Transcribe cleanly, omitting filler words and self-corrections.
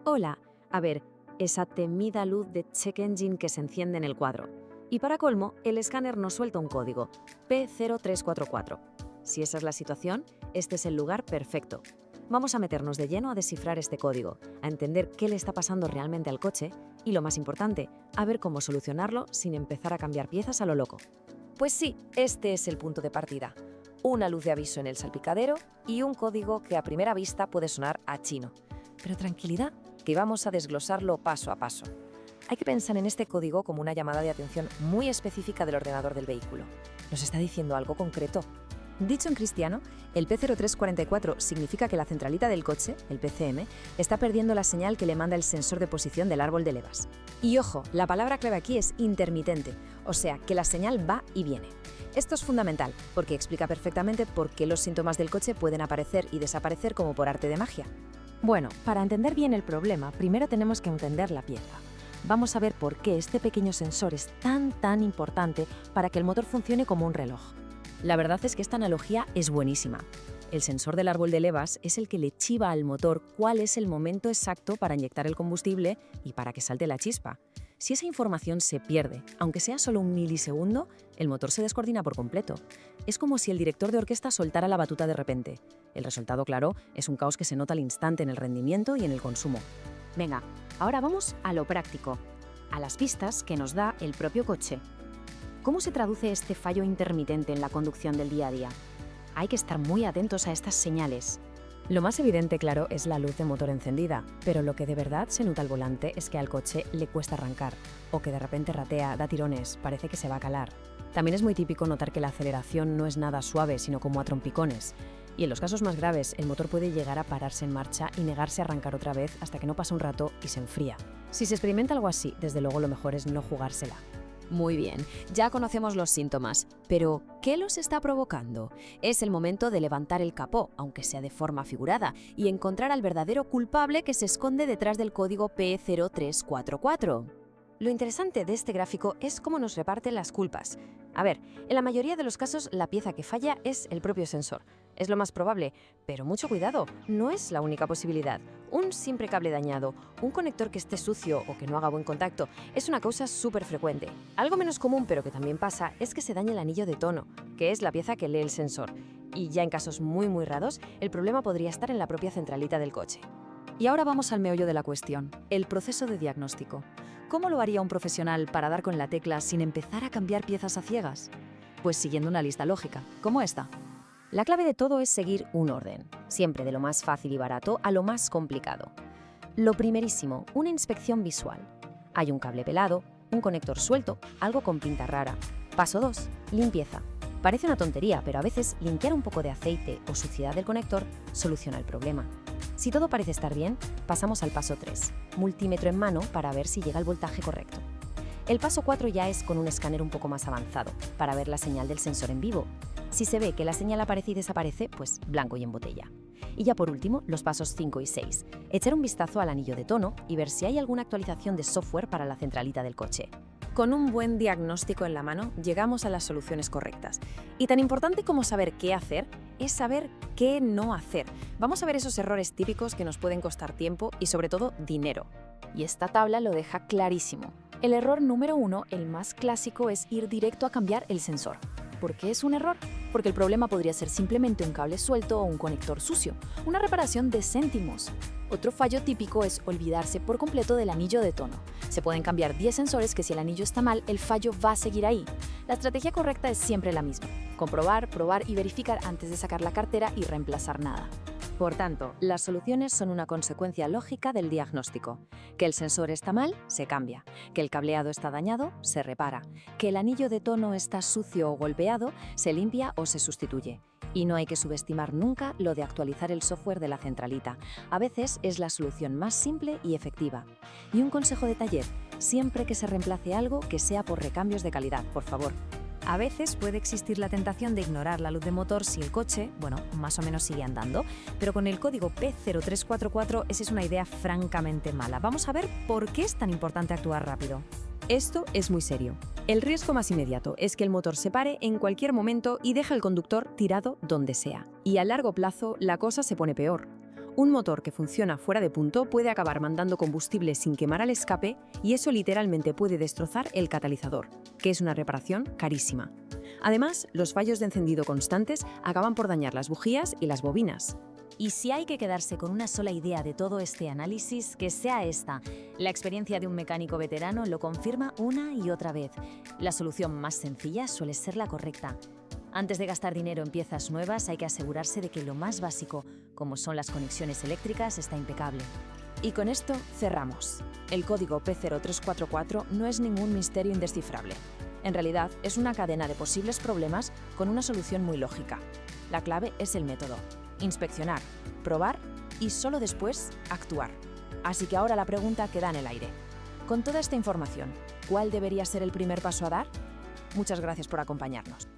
Hola, a ver, esa temida luz de check engine que se enciende en el cuadro. Y para colmo, el escáner nos suelta un código, P0344. Si esa es la situación, este es el lugar perfecto. Vamos a meternos de lleno a descifrar este código, a entender qué le está pasando realmente al coche y, lo más importante, a ver cómo solucionarlo sin empezar a cambiar piezas a lo loco. Pues sí, este es el punto de partida. Una luz de aviso en el salpicadero y un código que a primera vista puede sonar a chino. Pero tranquilidad, que vamos a desglosarlo paso a paso. Hay que pensar en este código como una llamada de atención muy específica del ordenador del vehículo. ¿Nos está diciendo algo concreto? Dicho en cristiano, el P0344 significa que la centralita del coche, el PCM, está perdiendo la señal que le manda el sensor de posición del árbol de levas. Y ojo, la palabra clave aquí es intermitente, o sea, que la señal va y viene. Esto es fundamental, porque explica perfectamente por qué los síntomas del coche pueden aparecer y desaparecer como por arte de magia. Bueno, para entender bien el problema, primero tenemos que entender la pieza. Vamos a ver por qué este pequeño sensor es tan importante para que el motor funcione como un reloj. La verdad es que esta analogía es buenísima. El sensor del árbol de levas es el que le chiva al motor cuál es el momento exacto para inyectar el combustible y para que salte la chispa. Si esa información se pierde, aunque sea solo un milisegundo, el motor se descoordina por completo. Es como si el director de orquesta soltara la batuta de repente. El resultado, claro, es un caos que se nota al instante en el rendimiento y en el consumo. Venga, ahora vamos a lo práctico, a las pistas que nos da el propio coche. ¿Cómo se traduce este fallo intermitente en la conducción del día a día? Hay que estar muy atentos a estas señales. Lo más evidente, claro, es la luz de motor encendida, pero lo que de verdad se nota al volante es que al coche le cuesta arrancar, o que de repente ratea, da tirones, parece que se va a calar. También es muy típico notar que la aceleración no es nada suave, sino como a trompicones. Y en los casos más graves, el motor puede llegar a pararse en marcha y negarse a arrancar otra vez hasta que no pasa un rato y se enfría. Si se experimenta algo así, desde luego lo mejor es no jugársela. Muy bien, ya conocemos los síntomas, pero ¿qué los está provocando? Es el momento de levantar el capó, aunque sea de forma figurada, y encontrar al verdadero culpable que se esconde detrás del código P0344. Lo interesante de este gráfico es cómo nos reparten las culpas. A ver, en la mayoría de los casos la pieza que falla es el propio sensor. Es lo más probable, pero mucho cuidado, no es la única posibilidad. Un simple cable dañado, un conector que esté sucio o que no haga buen contacto, es una causa súper frecuente. Algo menos común, pero que también pasa, es que se dañe el anillo de tono, que es la pieza que lee el sensor. Y ya en casos muy raros, el problema podría estar en la propia centralita del coche. Y ahora vamos al meollo de la cuestión, el proceso de diagnóstico. ¿Cómo lo haría un profesional para dar con la tecla sin empezar a cambiar piezas a ciegas? Pues siguiendo una lista lógica, como esta. La clave de todo es seguir un orden, siempre de lo más fácil y barato a lo más complicado. Lo primerísimo, una inspección visual. Hay un cable pelado, un conector suelto, algo con pinta rara. Paso 2, limpieza. Parece una tontería, pero a veces limpiar un poco de aceite o suciedad del conector soluciona el problema. Si todo parece estar bien, pasamos al paso 3, multímetro en mano para ver si llega el voltaje correcto. El paso 4 ya es con un escáner un poco más avanzado, para ver la señal del sensor en vivo. Si se ve que la señal aparece y desaparece, pues blanco y en botella. Y ya por último, los pasos 5 y 6. Echar un vistazo al anillo de tono y ver si hay alguna actualización de software para la centralita del coche. Con un buen diagnóstico en la mano, llegamos a las soluciones correctas. Y tan importante como saber qué hacer, es saber qué no hacer. Vamos a ver esos errores típicos que nos pueden costar tiempo y sobre todo dinero. Y esta tabla lo deja clarísimo. El error número 1, el más clásico, es ir directo a cambiar el sensor. ¿Por qué es un error? Porque el problema podría ser simplemente un cable suelto o un conector sucio, una reparación de céntimos. Otro fallo típico es olvidarse por completo del anillo de tono. Se pueden cambiar 10 sensores que si el anillo está mal, el fallo va a seguir ahí. La estrategia correcta es siempre la misma: comprobar, probar y verificar antes de sacar la cartera y reemplazar nada. Por tanto, las soluciones son una consecuencia lógica del diagnóstico. Que el sensor está mal, se cambia. Que el cableado está dañado, se repara. Que el anillo de tono está sucio o golpeado, se limpia o se sustituye. Y no hay que subestimar nunca lo de actualizar el software de la centralita. A veces es la solución más simple y efectiva. Y un consejo de taller: siempre que se reemplace algo, que sea por recambios de calidad, por favor. A veces puede existir la tentación de ignorar la luz de motor si el coche, más o menos sigue andando, pero con el código P0344 esa es una idea francamente mala. Vamos a ver por qué es tan importante actuar rápido. Esto es muy serio. El riesgo más inmediato es que el motor se pare en cualquier momento y deje al conductor tirado donde sea. Y a largo plazo la cosa se pone peor. Un motor que funciona fuera de punto puede acabar mandando combustible sin quemar al escape y eso literalmente puede destrozar el catalizador, que es una reparación carísima. Además, los fallos de encendido constantes acaban por dañar las bujías y las bobinas. Y si hay que quedarse con una sola idea de todo este análisis, que sea esta. La experiencia de un mecánico veterano lo confirma una y otra vez. La solución más sencilla suele ser la correcta. Antes de gastar dinero en piezas nuevas, hay que asegurarse de que lo más básico, como son las conexiones eléctricas, está impecable. Y con esto cerramos. El código P0344 no es ningún misterio indescifrable. En realidad, es una cadena de posibles problemas con una solución muy lógica. La clave es el método. Inspeccionar, probar y solo después actuar. Así que ahora la pregunta queda en el aire. Con toda esta información, ¿cuál debería ser el primer paso a dar? Muchas gracias por acompañarnos.